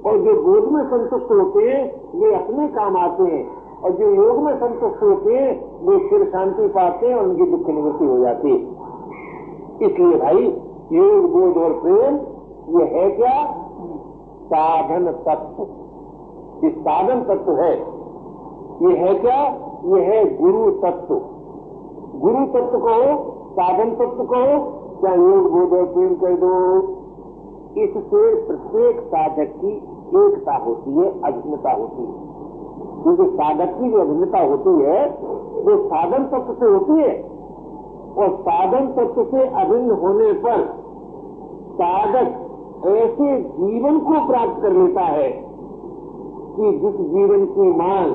और जो बोध में संतुष्ट होते हैं वे अपने काम आते हैं, और जो योग में संतुष्ट होते हैं वे फिर शांति पाते हैं और उनकी दुख निवृत्ति हो जाती है। इसलिए भाई योग, बोध और प्रेम ये है क्या? साधन तत्व। ये साधन तत्व है। ये है क्या? ये है गुरु तत्व। गुरु तत्व कहो, साधन तत्व कहो, क्या योग, बोध और प्रेम कह दो। इससे प्रत्येक साधक की एकता होती है, अभिन्नता होती है। क्योंकि साधक की जो अभिन्नता होती है वो साधन तत्व से होती है, और साधन तत्व से अभिन्न होने पर साधक ऐसे जीवन को प्राप्त कर लेता है कि जिस जीवन की मांग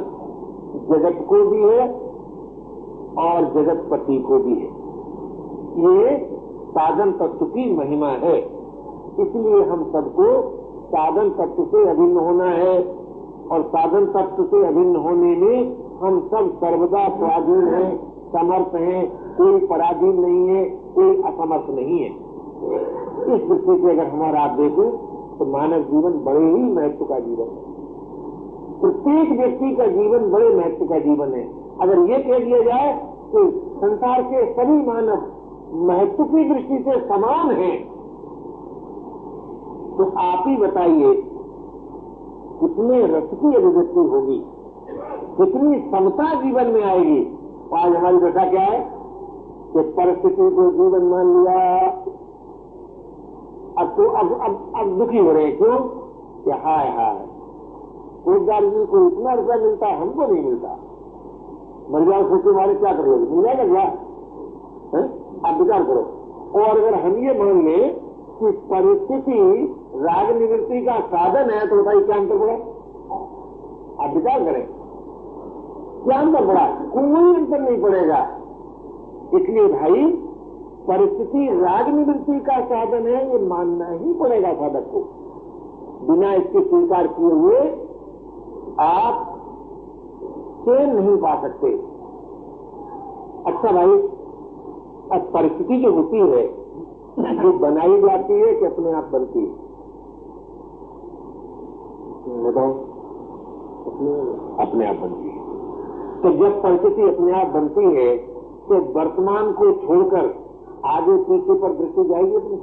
जगत को भी है और जगतपति को भी है। ये साधन तत्व की महिमा है। इसलिए हम सबको साधन तत्व से अभिन्न होना है, और साधन तत्व से अभिन्न होने में हम सब सर्वदा स्वाधीन हैं, समर्थ हैं, कोई पराधीन नहीं है, कोई असमर्थ नहीं है। इस दृष्टि से अगर हमारा आप देखें तो मानव जीवन बड़े ही महत्व का जीवन है। प्रत्येक व्यक्ति का जीवन बड़े महत्व का जीवन है। अगर ये कह दिया जाए कि संसार के सभी मानव महत्व की दृष्टि से समान हैं, तो आप ही बताइए कितने रस की अभिव्यक्ति होगी, कितनी समता जीवन में आएगी। आज हमारी दशा क्या है कि परिस्थिति को जीवन मान लिया, अब दुखी हो रहे। क्यों? कि हाय हाय रोजगार जी को इतना रुपया मिलता है, हमको नहीं मिलता। मर जाओ सोचे हमारे क्या करोगे, मिल जाएगा क्या? आप विचार करो। और अगर हम ये मान लें कि परिस्थिति राग निवृत्ति का साधन है, तो बताइए क्या अंतर पड़ा? आप विचार करें, क्या अंतर पड़ा? कोई अंतर नहीं पड़ेगा। इसलिए भाई परिस्थिति राग निवृत्ति का साधन है, ये मानना ही पड़ेगा साधक को। बिना इसके स्वीकार किए हुए आप चैन नहीं पा सकते। अच्छा भाई, अब परिस्थिति जो होती है जो बनाई जाती है कि अपने आप बनती है? बताओ, अपने आप बनती है। तो जब परिस्थिति अपने आप बनती है तो वर्तमान को छोड़कर आगे पीछे पर दृष्टि जाएगी अपनी?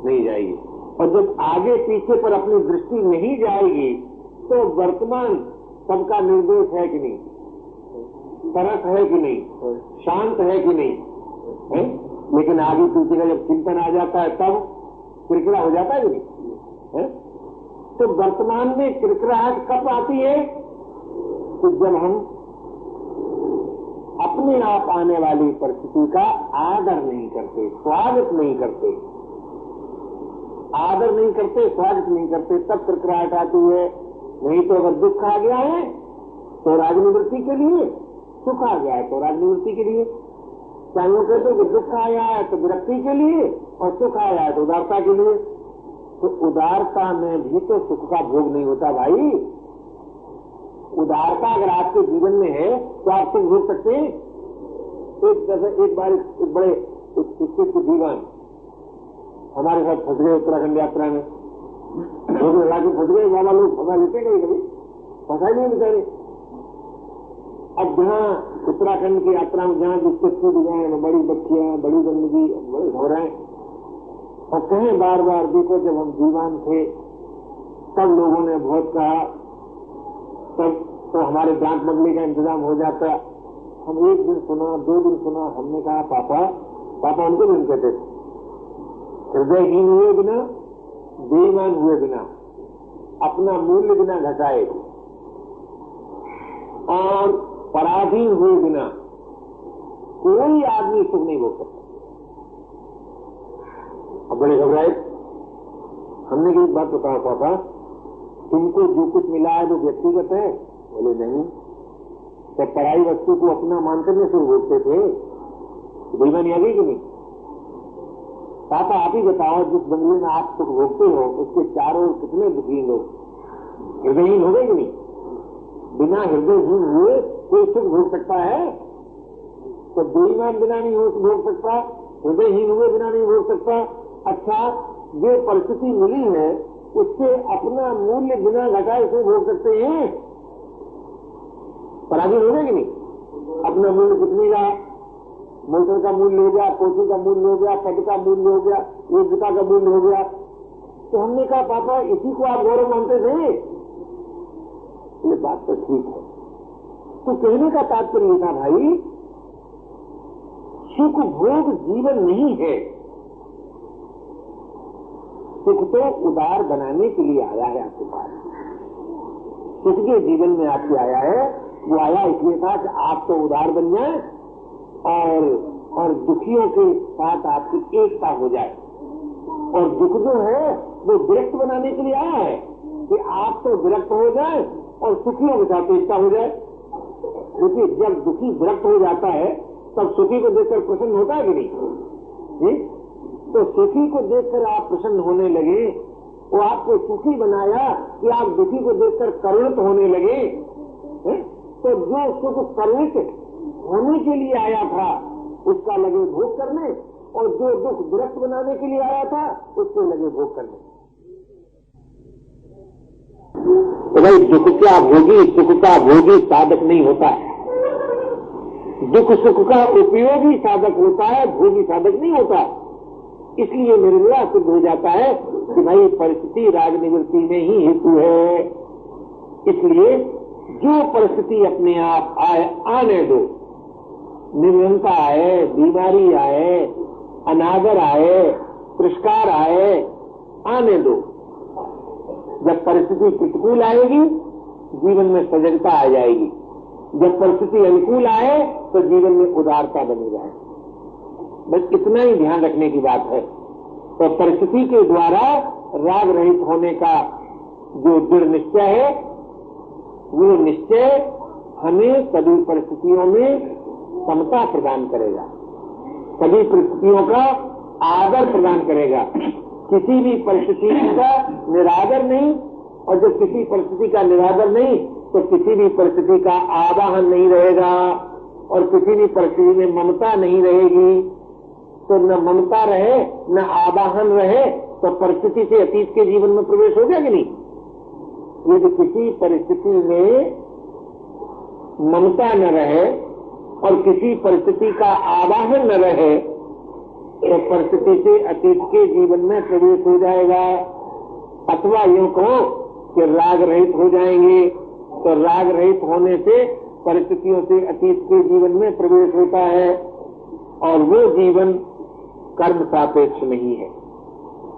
नहीं जाएगी। और जब आगे पीछे पर अपनी दृष्टि नहीं जाएगी तो वर्तमान सबका निर्दोष है कि नहीं, तरस है कि नहीं, शांत है कि नहीं है? लेकिन आगे पीछे का जब चिंतन आ जाता है तब किरकिरा हो जाता है कि नहीं है? तो वर्तमान में किरकिराहट कब आती है? तो जब हम अपने आप आने वाली परिस्थिति का आदर नहीं करते, स्वागत नहीं करते, आदर नहीं करते, स्वागत नहीं करते, तब किरकिराहट आती है। नहीं तो अगर दुख आ गया है तो राग निवृत्ति के लिए, सुख आ गया है तो राग निवृत्ति के लिए। चाहे वो कहते हो कि दुख आया है तो विरक्ति के लिए और सुख आया है तो उदारता के लिए। तो उदारता में भी तो सुख का भोग नहीं होता भाई। उदारता अगर आपके जीवन में है तो आप सुख भोग सकते हैं। एक बार एक बड़े दीवान हमारे साथ फंस गए उत्तराखंड यात्रा में। फंस गए, बाबा लोग फंसा लेते नहीं, कभी फंसा नहीं बेचारे। अब जहाँ उत्तराखंड की यात्रा में जहाँ जिसके डिजाइन, बड़ी बच्चियां, बड़ी गंदगी, बड़े हो रहे हैं, और कहें बार बार देखो जब हम दीवान थे तब लोगों ने बहुत कहा, तब तो हमारे डांट बदली का इंतजाम हो जाता। हम एक दिन सुना, 2 दिन सुना, हमने कहा पापा उनको भी कहते थे, हृदयहीन हुए बिना, बेईमान हुए बिना, अपना मूल्य बिना घटाए और पराधीन हुए बिना कोई आदमी सुख नहीं भोग सकता। अब बड़े घबराए। हमने एक बात बताया, पापा तुमको जो कुछ मिला है वो व्यक्तिगत है? बोले नहीं। तो पराई वस्तु को अपना मानकर नहीं सुख भोगते थे? बेईमानी आ गई कि नहीं? पापा आप ही बताओ, जिस बंगले में आप सुख भोगते हो उसके चारों ओर कितने दुखी लोग, हृदयहीन हो गए कि नहीं? बिना हृदयहीन हुए कोई सुख भोग सकता है? तो बेईमान बिना नहीं भोग सकता, हृदयहीन हुए बिना नहीं भोग सकता। अच्छा, जो परिस्थिति मिली है उससे अपना मूल्य बिना घटाए से भोग सकते हैं? पराधीन हो गए कि नहीं? अपना मूल्य कितनी रहा, मोटर का मूल्य हो गया, कोठी का मूल्य हो गया, पद का मूल्य हो गया, योग्यता का मूल्य हो गया। तो हमने कहा पापा इसी को आप गौरव मानते थे? ये बात तो ठीक है। तो कहने का तात्पर्य था भाई, सुख भोग जीवन नहीं है। सुख तो उदार बनाने के लिए आया है आपके पास। सुख जो जीवन में आपके आया है वो आया इसलिए था कि आप तो उदार बन जाए और दुखियों के साथ आपकी एकता हो जाए। और दुख जो है वो विरक्त बनाने के लिए आया है। कि आप तो विरक्त हो जाए और सुखियों के साथ एकता हो जाए। क्योंकि जब दुखी विरक्त हो जाता है तब सुखी को देखकर प्रसन्न होता है कि नहीं जी? तो सुखी को देखकर आप प्रसन्न होने लगे, वो आपको सुखी बनाया कि आप दुखी को देखकर करुणित होने लगे। तो जो सुख करुणित होने के लिए आया था उसका लगे भोग करने, और जो दुख विरक्त बनाने के लिए आया था उसको लगे भोग करने। तो भाई दुख का भोगी सुख का भोगी साधक नहीं होता है। दुख सुख का उपयोगी साधक होता है, भोगी साधक नहीं होता। इसलिए निर्मला सिद्ध हो जाता है कि भाई परिस्थिति राग निवृत्ति में ही हेतु है। इसलिए जो परिस्थिति अपने आप आए आने दो, निर्धनता आए, बीमारी आए, अनादर आए, तिरस्कार आए, आने दो। जब परिस्थिति प्रतिकूल आएगी जीवन में सजगता आ जाएगी, जब परिस्थिति अनुकूल आए तो जीवन में उदारता बनी जाए। बस इतना ही ध्यान रखने की बात है। तो परिस्थिति के द्वारा राग रहित होने का जो दृढ़ निश्चय है, वो निश्चय हमें सभी परिस्थितियों में समता प्रदान करेगा, सभी परिस्थितियों का आदर प्रदान करेगा। किसी भी परिस्थिति का निरादर नहीं, और जब किसी परिस्थिति का निरादर नहीं तो किसी भी परिस्थिति का आवाहन नहीं रहेगा, और किसी भी परिस्थिति में ममता नहीं रहेगी। तो न ममता रहे न आवाहन रहे तो परिस्थिति से अतीत के जीवन में प्रवेश हो गया कि नहीं? यदि किसी परिस्थिति में ममता न रहे और किसी परिस्थिति का आवाहन न रहे तो परिस्थिति से अतीत के जीवन में प्रवेश हो जाएगा। अथवा यूं कहो कि राग रहित हो जाएंगे, तो राग रहित होने से परिस्थितियों से अतीत के जीवन में प्रवेश होता है, और वो जीवन कर्म सापेक्ष नहीं है।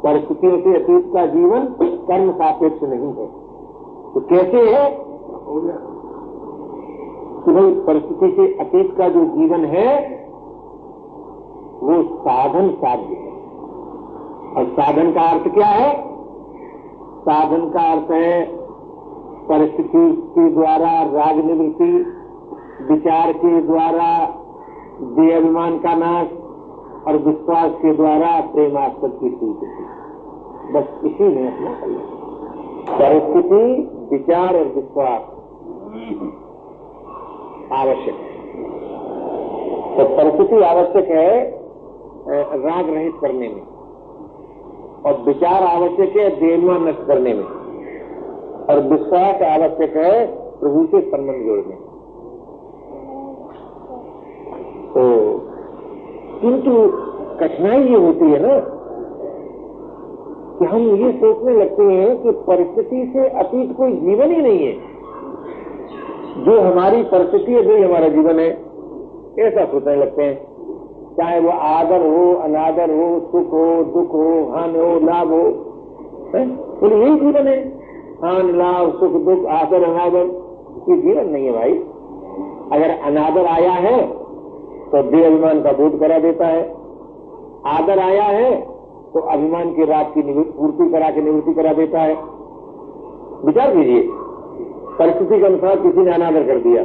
परिस्थितियों से अतीत का जीवन कर्म सापेक्ष नहीं है। तो कैसे है कि भाई परिस्थिति से अतीत का जो जीवन है वो साधन साध्य है। और साधन का अर्थ क्या है? साधन का अर्थ है परिस्थिति के द्वारा राग निवृत्ति, विचार के द्वारा देह अभिमान का नाश, और विश्वास के द्वारा प्रेमास्पद की स्वीकृति। बस इसी में अपना कल्याण। परिस्थिति, विचार और विश्वास आवश्यक है। तो परिस्थिति आवश्यक है राग रहित करने में, और विचार आवश्यक है देहमान नष्ट करने में, और विश्वास आवश्यक है प्रभु से संबंध जोड़ने में। तो किंतु कठिनाई ये होती है ना कि हम ये सोचने लगते हैं कि परिस्थिति से अतीत कोई जीवन ही नहीं है। जो हमारी परिस्थिति है वही हमारा जीवन है, ऐसा सोचने लगते हैं। चाहे वो आदर हो, अनादर हो, सुख हो, दुख हो, हानि हो, लाभ हो, बोले यही जीवन है। हानि, लाभ, सुख, दुख, आदर, अनादर, ये जीवन नहीं है भाई। अगर अनादर आया है तो देह अभिमान का बोध करा देता है, आदर आया है तो अभिमान की रात की पूर्ति करा के निवृत्ति करा देता है। विचार कीजिए, परिस्थिति के अनुसार किसी ने अनादर कर दिया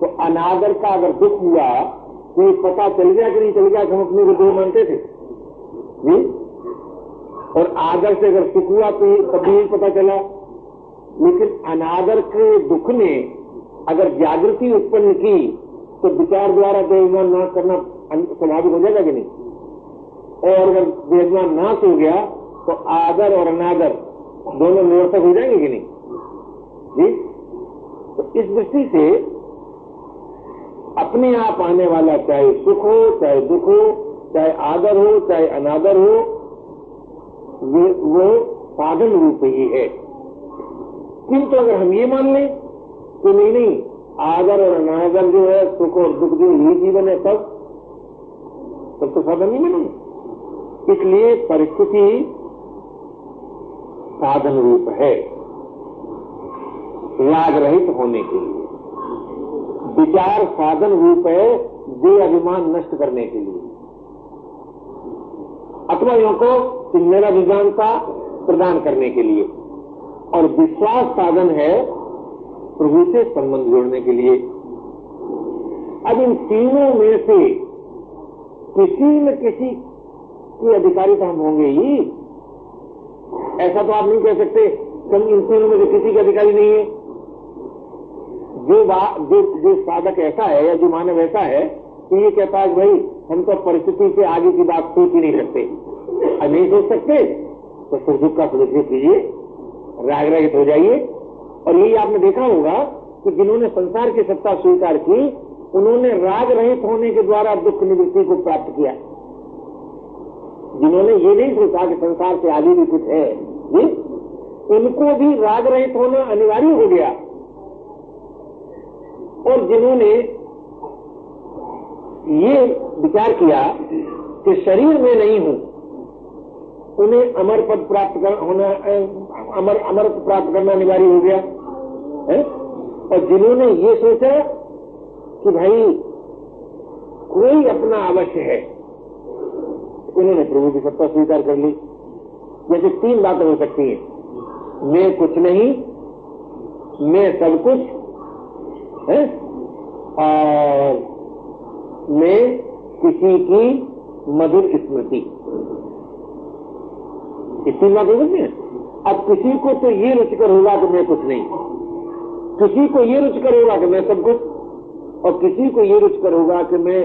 तो अनादर का अगर दुख हुआ तो ये पता चल गया कि नहीं चल गया कि हम अपने को देह मानते थे जी। और आदर से अगर सुख हुआ तो तभी यही पता चला। लेकिन अनादर के दुख ने अगर जागृति उत्पन्न की तो विचार द्वारा देहमान नाश करना स्वाभाविक हो जाएगा कि नहीं? और अगर देहमान नाश हो गया तो आदर और अनादर दोनों निरर्थक हो जाएंगे कि नहीं जी? तो इस दृष्टि से अपने आप आने वाला चाहे सुख हो, चाहे दुख हो, चाहे आदर हो, चाहे अनादर हो, वो साधन रूप ही है। किंतु अगर हम ये मान लें कि नहीं आदर और अनादर जो है, सुख और दुख जो यही जीवन है, तब तो साधन नहीं बनेंगे। इसलिए परिस्थिति साधन रूप है राग रहित होने के लिए, विचार साधन रूप है देह अभिमान नष्ट करने के लिए, अथवा योग को मेरा विज्ञानता प्रदान करने के लिए। और विश्वास साधन है प्रभु से संबंध जोड़ने के लिए। अब इन तीनों में से किसी न किसी की अधिकारी तो हम होंगे ही। ऐसा तो आप नहीं कह सकते हम इन तीनों में से किसी का अधिकारी नहीं है। जो साधक ऐसा है या जो मानव ऐसा है कि ये कहता है भाई हम तो परिस्थिति से आगे की बात सोच ही नहीं सकते, नहीं सोच सकते तो सुख दुख का सदुपयोग कीजिए, राग रहित हो जाइए। और यही आपने देखा होगा कि जिन्होंने संसार की सत्ता स्वीकार की उन्होंने राग रहित होने के द्वारा दुख निवृत्ति को प्राप्त किया। जिन्होंने ये नहीं सोचा कि संसार से आगे भी कुछ है जी, उनको भी राग रहित होना अनिवार्य हो गया। और जिन्होंने ये विचार किया कि शरीर में नहीं हूं, उन्हें अमर पद प्राप्त होना अमर प्राप्त करना अनिवार्य हो गया है। और जिन्होंने ये सोचा कि भाई कोई अपना अवश्य है, उन्होंने प्रभु की सत्ता स्वीकार कर ली। जैसे तीन बातें हो सकती हैं, मैं कुछ नहीं, मैं सब कुछ है, और मैं किसी की मधुर स्मृति। तीन बात हो सकती है। अब किसी को तो ये रुचिकर होगा कि मैं कुछ नहीं, किसी को ये रुचिकर होगा कि मैं सब कुछ, और किसी को ये रुचिकर होगा कि मैं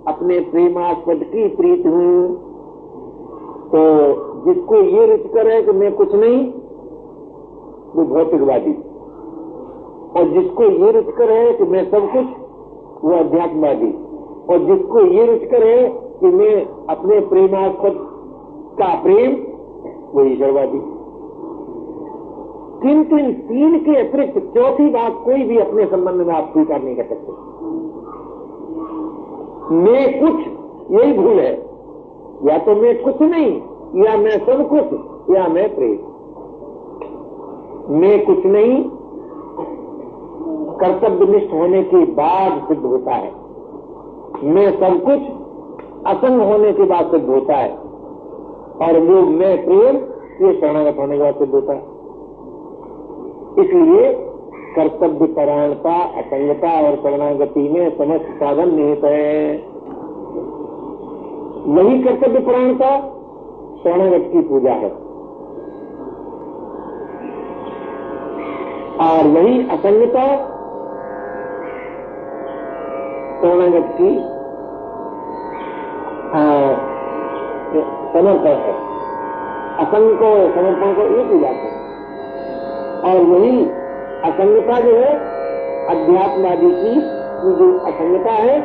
अपने प्रेमास्पद की प्रीत हूं। तो जिसको ये रुचिकर है कि मैं कुछ नहीं वो भौतिकवादी, और जिसको ये रुचिकर है कि मैं सब कुछ वो अध्यात्मवादी, और जिसको ये रुचिकर है कि मैं अपने प्रेमास्पद का प्रेम वो ईश्वरवादी। किंतु इन तीन के अतिरिक्त चौथी बात कोई भी अपने संबंध में आप स्वीकार नहीं कर सकते। मैं कुछ, यही भूल है। या तो मैं कुछ नहीं, या मैं सब कुछ, या मैं प्रेम। मैं कुछ नहीं कर्तव्यनिष्ठ होने के बाद सिद्ध होता है, मैं सब कुछ असंग होने के बाद सिद्ध होता है, और वो मैं प्रेम ये शरणागत होने के बाद सिद्ध होता है। इसलिए कर्तव्य परायणता, असंगता और शरणागति में समस्त साधन निहित है। वही कर्तव्य परायणता शरणागत की पूजा है, और वही असंगता शरणागत की समर्पण है। असंग को समर्पण को एक ही बात है। और वही असंगता जो है अध्यात्मवादी की जो असंगता है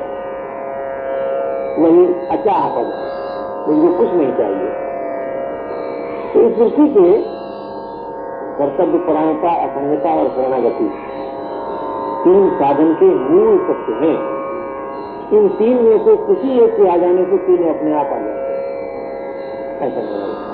वही अचाहपद है, मुझे कुछ नहीं चाहिए। तो इस दृष्टि से कर्तव्य परायणता, असंगता और शरणागति तीन साधन के मूल सत्य हैं। इन तीन में से किसी एक के आ जाने से तीन अपने आप आ जाते हैं, ऐसा नहीं है।